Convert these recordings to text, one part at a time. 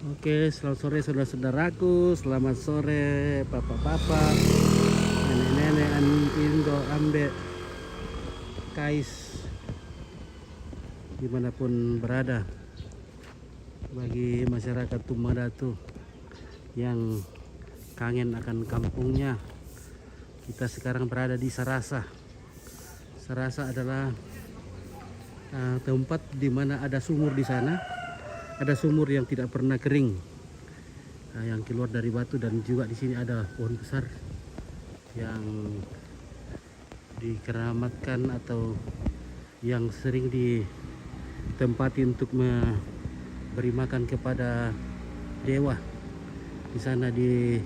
Oke, selamat sore saudara-saudaraku, selamat sore bapak-bapak, nenek-nenek, indo, ambek, kais, dimanapun berada. Bagi masyarakat Tumadatu yang kangen akan kampungnya, kita sekarang berada di Sarasa. Sarasa adalah tempat di mana ada sumur di sana. Ada sumur yang tidak pernah kering, yang keluar dari batu, dan juga di sini ada pohon besar yang dikeramatkan atau yang sering ditempati untuk memberi makan kepada dewa. Di sana di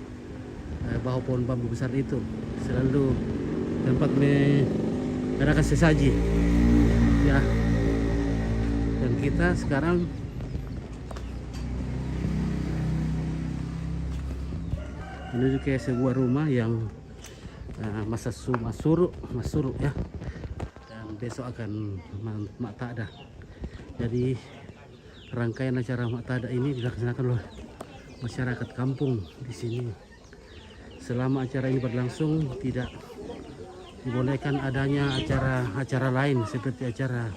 bawah pohon bambu besar itu selalu tempat mengadakan sesaji, ya. Dan kita sekarang menuju ke sebuah rumah yang masuk ya, dan besok akan Maktada. Jadi rangkaian acara Maktada ini dilaksanakan oleh masyarakat kampung di sini. Selama acara ini berlangsung, tidak dibolehkan adanya acara lain seperti acara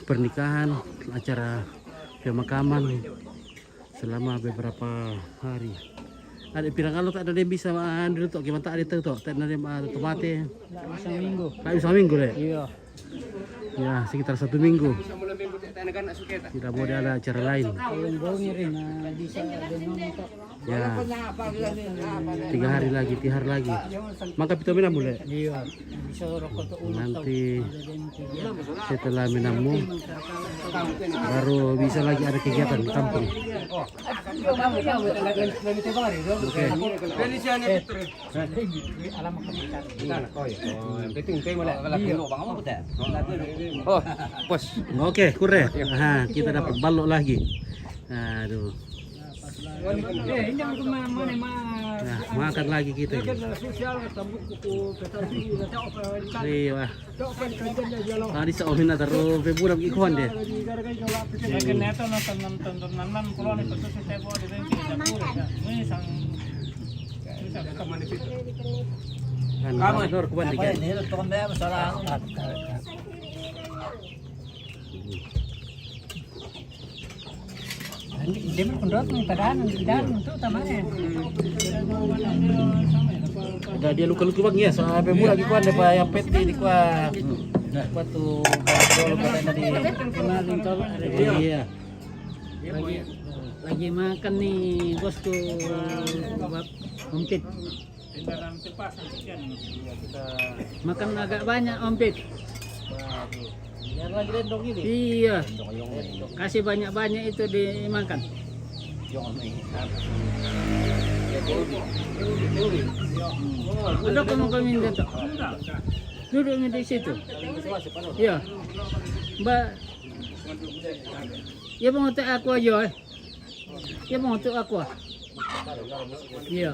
pernikahan, acara pemakaman selama beberapa hari. Ada pirang kalau tak ada yang bisa dulu tok gimana tak ada tahu tok tak ada tomate Isang minggu. Isang minggu deh. Iya. Ya, sekitar 1 minggu. Tidak boleh ada acara lain. Yung bongi rin na bisa ganun ito. Ya, 3 hari lagi, 3 hari lagi. Maka pito minam mulai. Iya. Bisa rokok to ulo. Nanti setelah minammu baru bisa lagi ada kegiatan di kampung. Oke. Alam mo Oh, bos. Oke, kure. Nah, kita dapat balok lagi. Aduh. hindi ako kumamane Nah, makan lagi kita ini. social tambuk ko petasi na tao pa Iya. tao pa kanjan na jalo. Tadi sa omin na taro peburam ikon deh. Lagi neto na tonton nanan kulo ni petu sa tebo di rin sa pura. Ini sang Kan kanor kuban di kan. Hindi man kundot ng tadaan ito tama na. Ada dia luka-luka bang ya, sa peburam ikon deh pa yang pet di kwa. Batu kalau kata tadi. Kemarin tol Iya. lagi makan nih bosku ompit. Makan agak banyak ompit. Yang lagi rendong ini. Iya. Kasih banyak-banyak itu dimakan. Ada kamu kami dito. Duduknya di situ. Iya. Mbak. Ya mau teh aku aja. Ya mau teh aku. Iya.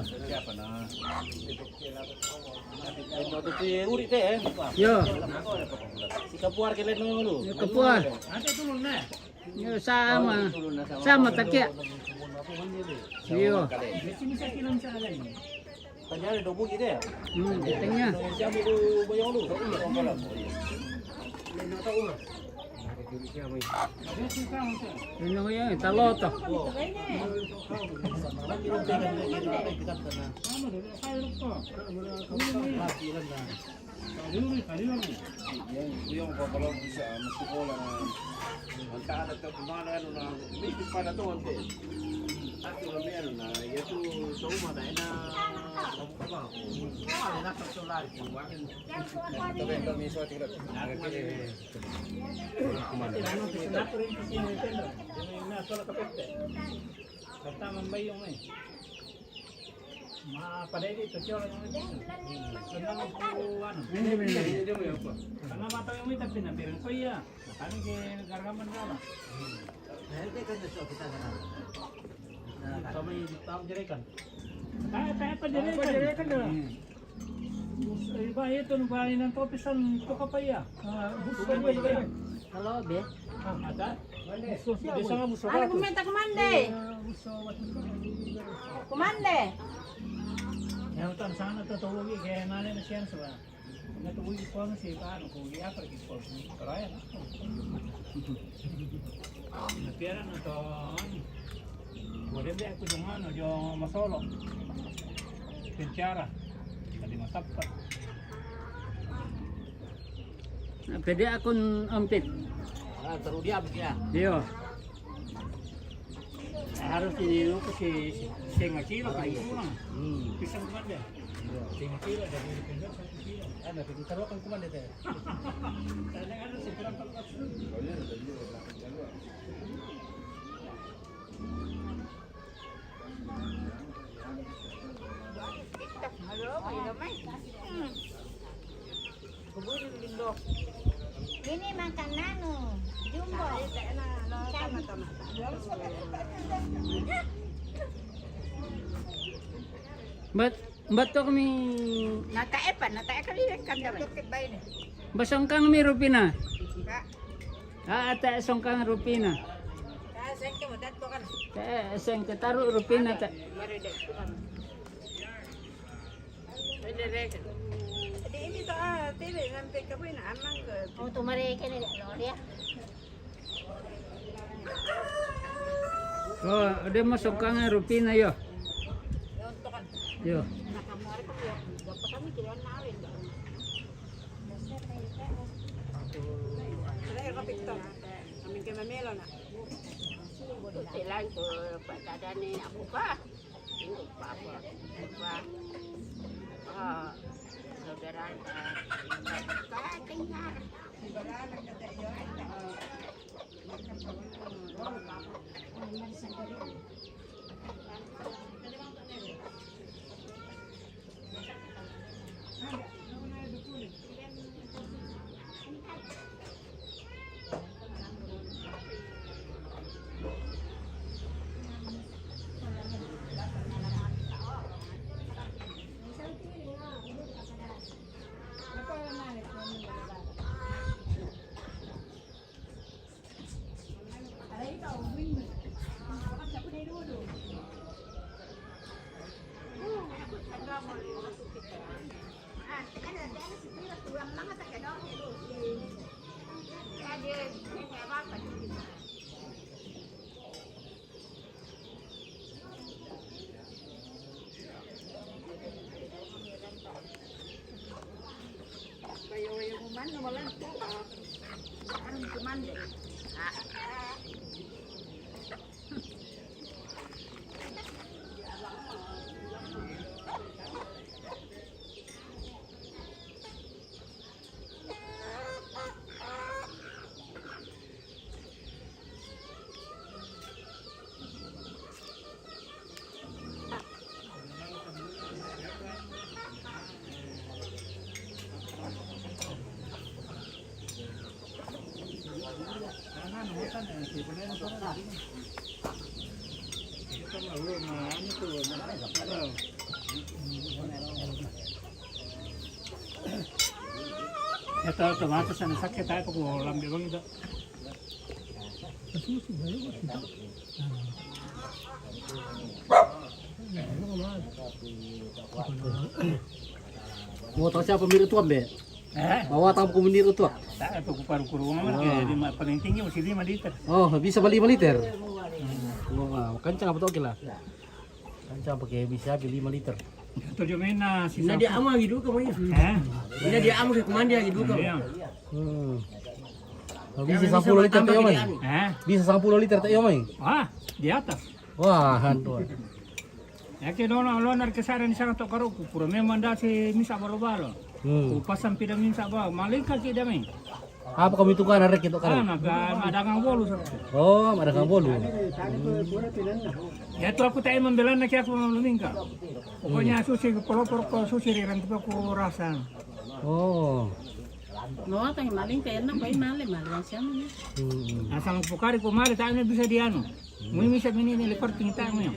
Uri teh. Yo, Si kapuar kelen dulu. ya kepuas. Ya sama. Sama takya. Iya. Tanya ada dobu gitu ya. Tengah. Siapa itu boyong lu? Ano ko yan? Taloto. Yung kalau bisa sekolah entah ada kemana na mesti pada tuh nanti aku lebih na itu semua dah apa nak solar tapi kami suatu tidak Padahal itu cewek yang itu. Tentang aku anu. Karena mata yang itu pinapirin ko iya. Kami ke gargaman dala. Kami tahu jerikan. Kaya pa jerikan dala. Iba itu bahay ng topisan to kapaya. Bukan ba? Hello, be. Ada? Desa nga muso Ano rato. kumenta kumande? Kumande. Yang tan sana tutuwi kaya nalay na siya sa natuwi ko na si paano ko iya para ko karaya na. Napira na to. Wala ba ako yung ano, yung masolo. Pinchara. Tadi masapat. Pwede akong ampit. Taruh dia ya. Dio. Harus dinilo kasi siya nga kilo kayo lang. Pisang kumanda. Siya nga kilo dari pindah satu kilo. Ada pergi taruh kan kumanda teh. Tadi kan si kurang pakas. Halo, kayo gamay. Kubuli lindo. Ini makanan jumbo. Ba't to kami Natae pa, natae ka rin kan damay. basong kang may rupina? Ka. Ata song kang rupina. Sa ko mo dato kan. Seng kataru rupina ta. Mari dek kan. Pwede rek. Di ini to tili sampai ka na amang ko. Oh, tumari ka ni Gloria. Oh, ada masuk kang rupina yo. Yon to kan. Yo. Nakamari ko yo. Dapat kami kilo na rin. Ada ka pikto. Kami kay mamelo na. Tilang ko patada ni ako pa. Hindi pa ako. Pa. Saudara tinggal. Ito, tomato sa nasakit tayo kung lambi bang ito. Mau tahu siapa pemilik tuan be? Bawa tahu pemilik tuan. Tak, ito ko parang kurungan naman. Kaya di paling tinggi masih 5 liter. Oh, bisa beli 5 liter. Wah, kencang apa tuh oke lah. Kencang pakai bisa beli 5 liter. Ito yung may na si Ina dia ama gitu kamu ya. Ina dia ama ke kemana gitu kamu. Oh, bisa 10 liter tuh mai. Bisa 10 liter tuh mai. Di atas. Wah, hantu. Ya que no lonar kesaran sa to karo ku puro memang da si misa balo-balo. Upasan pida minsa ba malika ki dami. Apa kamu itu kan arek itu kan? Madagang bolu sa. Oh, madagang bolu. Ya to aku tayo mambilan na kaya ako lumingka. Pokoknya susi polopor ko susi rirang ko rasa. Oh. No, tang maling kaya na bay maling siya mo. Asang pukari ko mali tayo na bisa diano. Muy misa minini lekor tingita mo.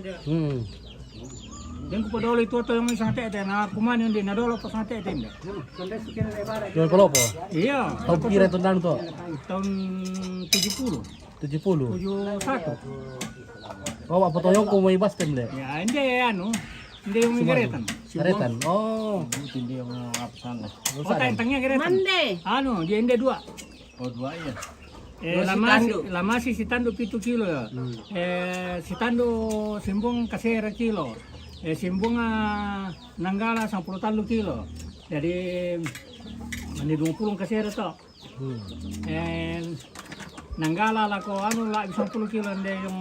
Dan ko padolo ito yung isang tete na kumain hindi nadolo pa sa tete hindi. Jual pelopo. Iya. Tahun kira itu dan tuh. Tahun 70. 70. 71. Oh, apa toyong ko may bastem le? Ya, hindi hindi yung garetan. Karetan. Oh. Hindi yung apsan. O tayong garetan. Mande. Dia hindi 2. O, dua iya. Lamasi si Tando 7 kilo ya. Si Tando simbong kasera kilo. Simbong Nanggala 10 kilo. Jadi mandi 20 kasera to. Nanggala lah ko lah 10 kilo ande yung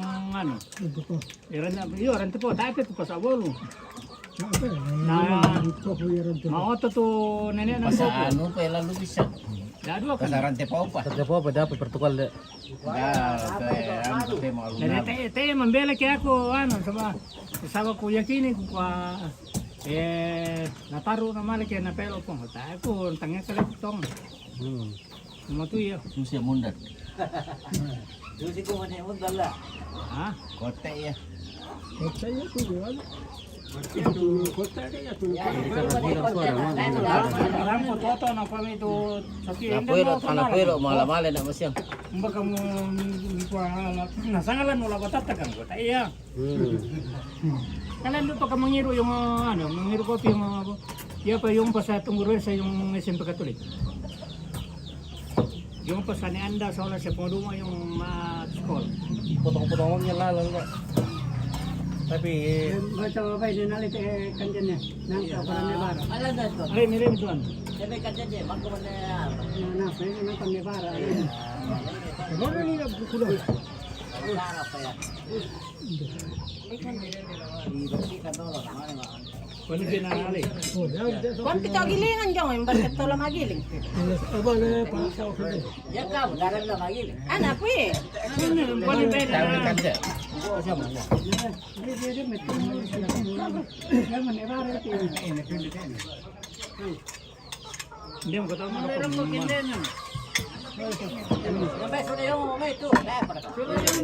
rente po tapi po sa bolu. Mau to nenek na ko. Ano pa lalu bisa. Ya dua kan. Kasaran te pa. Kerja apa dapat pertukal le? Jadi te membela ke ako sama ko yakini ko nataruh nama lagi na pelo po. Ako tangnya kali tong. Cuma tu ya. Susi mundat. Susi ko mana mundat lah. Ah, Kote ya. Alam ko toto na kami to tapi Napelo, malamale na masyang. Kumbaga mo nasangalan mo lang tatakan ko. Iya. Kailan doon pa ka mangiru yung mangiru kopi yung yung pa sa tungguruan sa yung SMP Katolik. Yung pa sa ni Anda sa wala sa pumuduma yung school. Potong-potong niya lalang le. Tapi Baca apa ini nalit kanjannya. Nang ka para may bara. Alam na ito. Ay, mirim tuan. Sabi ka dyan, bago mo na Na, pwede na kami bara. Sarap pa yan. Kuno ginali. Kung pito gilingan dyan, yung basket to lang magiling. Yan ka, darang na magiling. Ana po eh. Kuno pwede na. Hindi mo katawa mo Meron mo kindenan. Yung beso na yung may ito.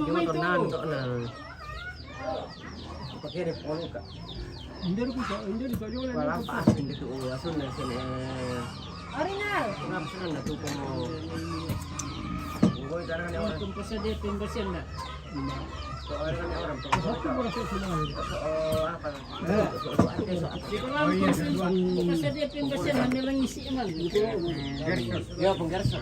Yung tornado na. Pakirin po ka. Hindi ko yun. Walang paas hindi ko asun na sin Original. napsan na to ko. Ngoy darang na orang. Kung sa dito yung basyan na. So orang na orang. Apa? Di ko lang kung sa dito yung basyan na nilang isi man. Ya penggarsa.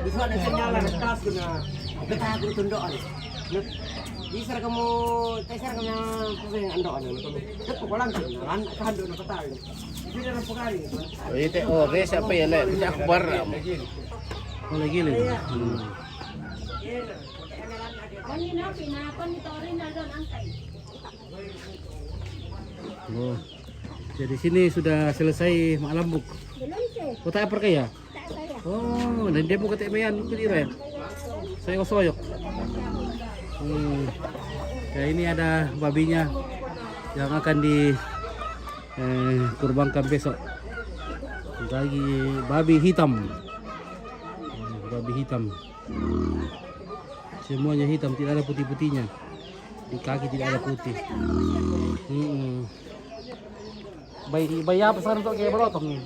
Di sana senyalan tas na betah ko tundoan. Di sar kamu tesar kamu pusing andoan itu. Cepat pulang kan kahando na patay. Di na pagari. Ite res apa ya le? Bisa akbar. mulai gilid. Kanina, pinakon nito original doon ang kay. Oh. Jadi sini sudah selesai Maklambuk. Belum sih, Kota apa kaya? tak saya. Oh, dan dia buka temean itu dia. Saya soyok. Ya ini ada babinya yang akan di kurbankan besok. Lagi babi hitam. Babi hitam. Semuanya hitam, tidak ada putih-putihnya. Di kaki tidak ada putih. Bayi apa sekarang untuk kayak berotong nih?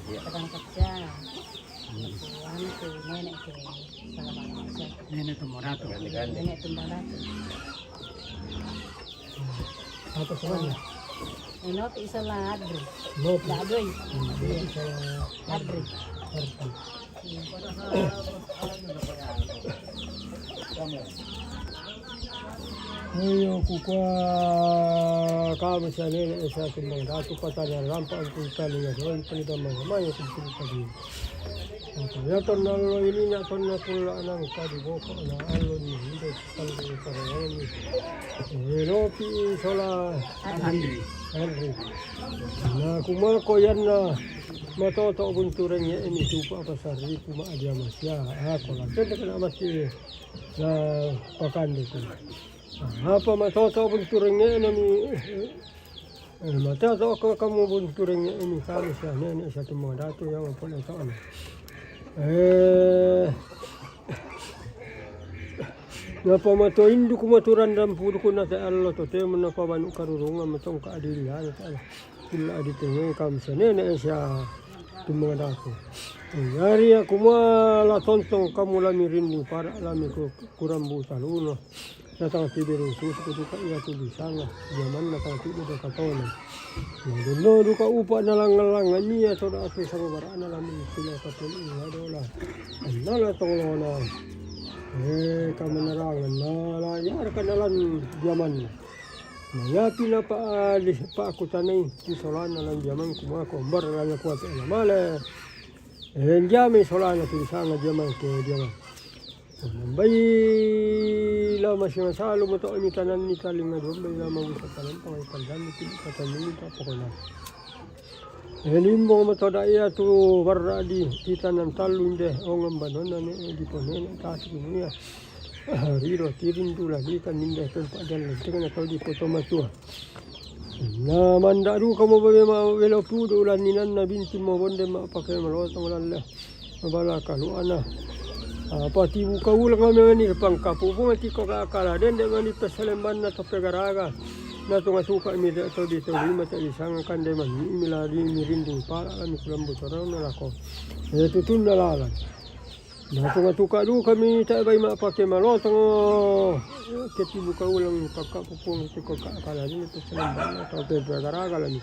Ketangkap siya. Ano to, nenek to. Nenek tu morato. Nenek tumbang to. Apa sebenarnya? Ano, isa lang adre. No, Adre. Adre. Ngayon kukwa kami sa nila sa akin mga dato patanya rampa ang pagkalinga sa ang panitama ng mga kung pagin. Yaton na lo ini yaton na pula ng kadiboko na alo ni hindi palgo para ni. Velopi sola Henry. Na kumako yan na matoto bunturan niya ini tupa pasari kuma aja masya ako lang. Kaya ka na masya na pakando ko. Apa matoto bunturingnya ini matoto kamu bunturingnya ini kami sah nenek satu mga dato yang apa itu Napa mato indu kumaturan dan puru kuna ta Allah to te menapa banu karurunga matong keadilan ta Allah. Illa aditengai kam senene sia tumang dako. Yari aku mala tontong kamu lami rindu para lami ko kurambu taluno. Natang tibiru susu duka iya tu disanga zaman natang tibiru do katona. Dono duka upa nalang-nalangan niya to da asu sama barana lami sila kapun iya dola. Annala tolona. Kamu nerangan nala yar kanalan zaman. Mayati na pa aku tanay isolana lang zaman kuma kombar lang kuat male. Jami solana tulisanga zaman ke zaman. Bayi la masih masalu moto ini tanan ni kaling ngado bayi la mawisa tanan pangay pandan ni katan ni ta pokona. Limbo moto daya tu warra di tanan talunde ongam banona ni di ponen tas dunia. Riro tirin tu lagi kan ninde tempat jalan dengan atau di foto matua. Na mandaru kamu bagaimana welo pudu laninan na binti mo bonde ma pakai malotong lalle. Mabala kalu ana. Apa tibu kau lang kami ni pangkapu pun mati kau kakala den de mani pesalemban na topegaraga. Na tunga suka mi de to di to lima tali sanga kan de man milari mirinding para kami kulambu sarana lako. Itu tun dalalan. Na tunga tuka du kami tak bai ma pakai malotong ketibu kau lang pangkapu pun mati kau kakala den pesalemban na topegaraga lami.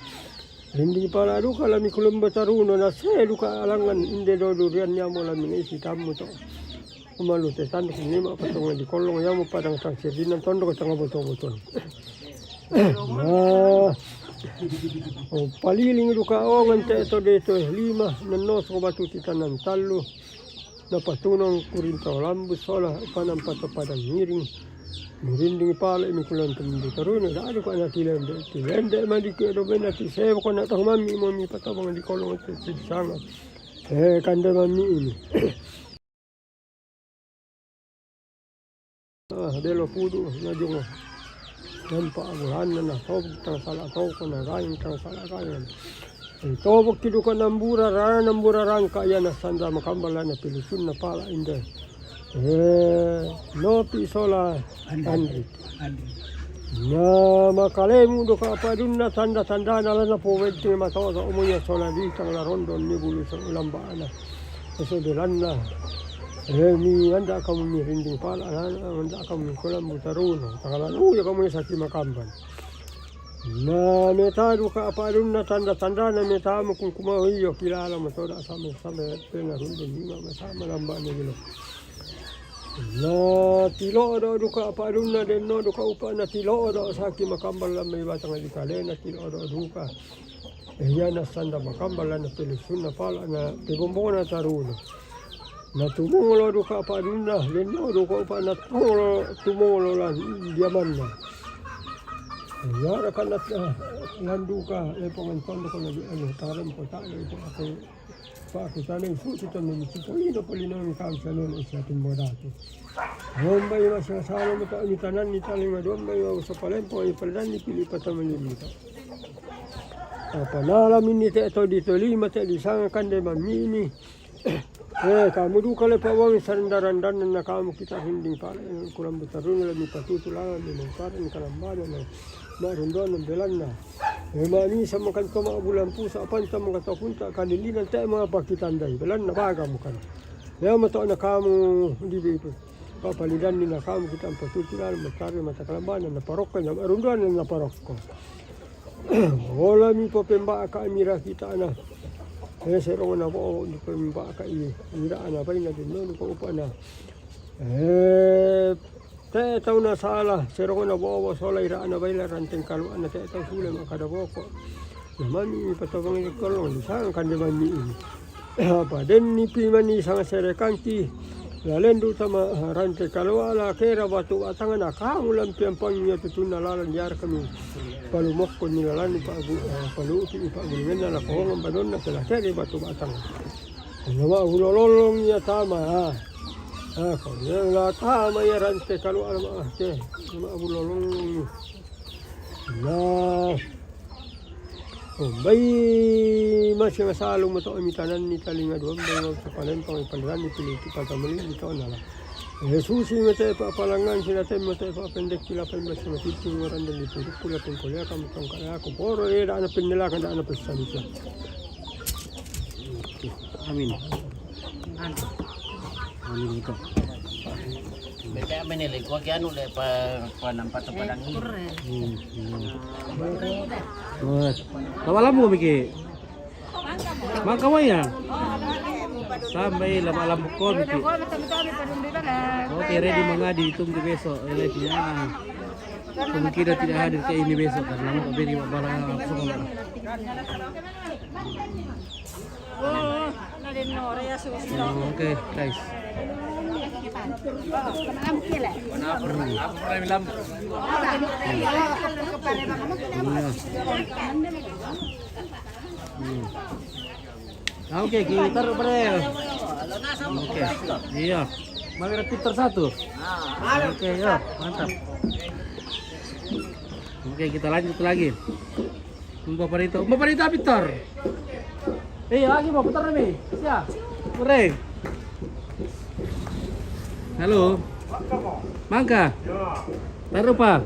Hindi pala du kalami kulambu taruno na se duka alangan inde do durian nyamo lami isi tamu to. Kumalu te tanda kini mak patungan di kolong yang padang tangsir dinan tondo ke tengah botol-botol. Paliling duka ongan te to de to 5 nanos ko batu titanan talu na patunong kurinta lambus sola panam pato padang miring mirinding pala imi kulan tumbu taruna da adu ko na tilende tilende mandi ke do bena ti sebo ko na tang mami mo mi patabang di kolong te sanga kanda mami ini. Delo pudu na jungo dan pa agulan na tob tang sala to ko na gain tang sala gain to bok kidu ko nambura rangka ya na sanda makambala na pilisun na pala inde no pisola andri na makalemu do ka padun na tanda na la na powede matoga umuya sola di tang la rondon ni bulu sa ulambana so delanna mi anda kamu mirinding pala anda kamu kolam butaruno takalan ya kamu sakit makamban na meta duka apa na tanda na meta mo kung kumahiyo kilala mo to da sama pena rundo lima masama lamba ni gilo na tilo do duka apa na denno duka upa na tilo do sakit makambal la may batang di kalena tilo do duka na sanda makambal na pelisun na pala na tibombong na taruno. Na tumolo duka pa duna leno duka pa na tumolo lan diaman na yara kanat landuka pangantondo ko na ano taram ko tayo ito ako pa ako tanay futi to ni polino ni kamsa no sa timbo dati homba yung masasalo mo ta ni tanan ni taling domba yung sa palempo ay paldan ni pilipat man dito panalamin ni teto dito 5 te di sanga kande mamini. Kamu du kale pawang sarandarandan na kamu kita hinding pala kulam betarun lami patutulangan ni mangkaran kalambana na marundon ng belanna. Mani sa makan ko mga bulan pusa apanta mga tapunta kanilinan tayo mga pakitanday belanna baga mo kan. Ya mato na kamu hindi dito. Papalidan ni na kamu kita ang patutulangan matari matakalambana na parokko na marundon na parokko. Wala mi po pemba ka amira kita na. Serong na po di pemba ka ira na pa na din no ko upa na te taw na sala serong na po sola ira na baila ranteng kaluan na te taw sule makadabo ko naman patawang ni kolong sang kandeman ni apa den ni pimani sang serekanti lalendo sama rante kalwala kera batu atangan akamulam piampangnya tutuna lalan jar kami palumok ko nilalan pa paluti pa gulmen na ko banon na sila kere batu atang nawa ulololong ya tama ko yang la tama ya rante kalwala ma ke nawa ulolong na bay masih masalong mo to imitanan ni talinga doon bay sa panen pang ipanran ni piliti patamali dito na la Susi mata palangan sila tayo mata pendek sila pa mas masiting orang dan itu pula pengkolya kamu tongkat aku poro ada anak penjelakan ada anak pesan siya. Amin. Amin ito. Beda menilai gua kian udah nampak padang ini. Kawalan mo Miki. Mangka mo ya. Sampai lama-lama ko Miki. Oke, ready mangadi ditunggu besok live-nya. Kemungkinan tidak hadir ke ini besok karena mau beri barang langsung. Oke, guys. Oke, kita taruh pada. Oke, iya. Mari Peter satu. Oke, ya, mantap. Oke, kita lanjut lagi. Bapak Rito Peter. Lagi mau putar nih. Siap. Goreng. Halo. Mangka. Taruh Pak.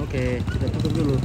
Oke, kita tutup dulu.